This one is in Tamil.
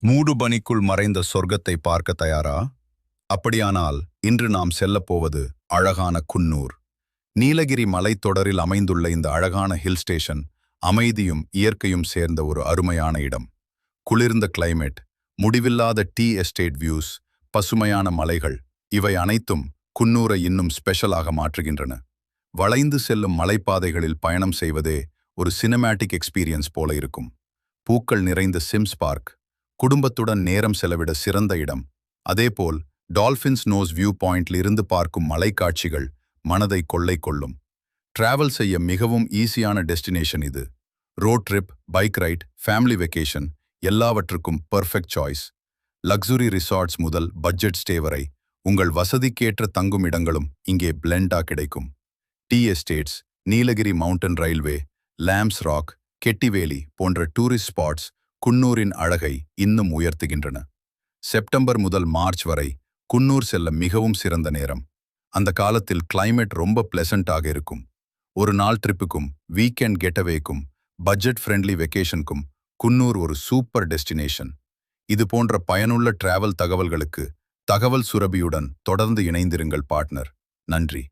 மூடுபனிக்குள் மறைந்த சொர்க்கத்தை பார்க்க தயாரா? அப்படியானால் இன்று நாம் செல்லப்போவது அழகான குன்னூர். நீலகிரி மலைத்தொடரில் அமைந்துள்ள இந்த அழகான ஹில் ஸ்டேஷன் அமைதியும் இயற்கையும் சேர்ந்த ஒரு அருமையான இடம். குளிர்ந்த கிளைமேட், முடிவில்லாத டீ எஸ்டேட் வியூஸ், பசுமையான மலைகள், இவை அனைத்தும் குன்னூரை இன்னும் ஸ்பெஷலாக மாற்றுகின்றன. வளைந்து செல்லும் மலைப்பாதைகளில் பயணம் செய்வதே ஒரு சினிமேட்டிக் எக்ஸ்பீரியன்ஸ் போல இருக்கும். பூக்கள் நிறைந்த சிம்ஸ் பார்க், குடும்பத்துடன் நேரம் செலவிட சிறந்த இடம். அதேபோல் டால்ஃபின்ஸ் நோஸ் வியூ பாயிண்ட்ல இருந்து பார்க்கும் மலைக்காட்சிகள் மனதை கொள்ளை கொள்ளும். டிராவல் செய்ய மிகவும் ஈஸியான டெஸ்டினேஷன் இது. Road trip, bike ride, family vacation எல்லாவற்றுக்கும் பெர்ஃபெக்ட் சாய்ஸ். லக்ஸுரி ரிசார்ட்ஸ் முதல் பட்ஜெட் ஸ்டே வரை உங்கள் வசதிக்கேற்ற தங்கும் இடங்களும் இங்கே பிளெண்டா கிடைக்கும். Tea estates, Nilgiri mountain railway, Lamb's Rock, Ketti Valley போன்ற டூரிஸ்ட் ஸ்பாட்ஸ் குன்னூரின் அழகை இன்னும் உயர்த்துகின்றன. செப்டம்பர் முதல் மார்ச் வரை குன்னூர் செல்ல மிகவும் சிறந்த நேரம். அந்த காலத்தில் கிளைமேட் ரொம்ப பிளசண்டாக இருக்கும். ஒரு நாள் ட்ரிப்புக்கும், வீக்கெண்ட் கெட்டவேக்கும், பட்ஜெட் ஃப்ரெண்ட்லி வெக்கேஷனுக்கும் குன்னூர் ஒரு சூப்பர் டெஸ்டினேஷன். இது போன்ற பயனுள்ள டிராவல் தகவல்களுக்கு தகவல் சுரபியுடன் தொடர்ந்து இணைந்திருங்கள் பார்ட்னர். நன்றி.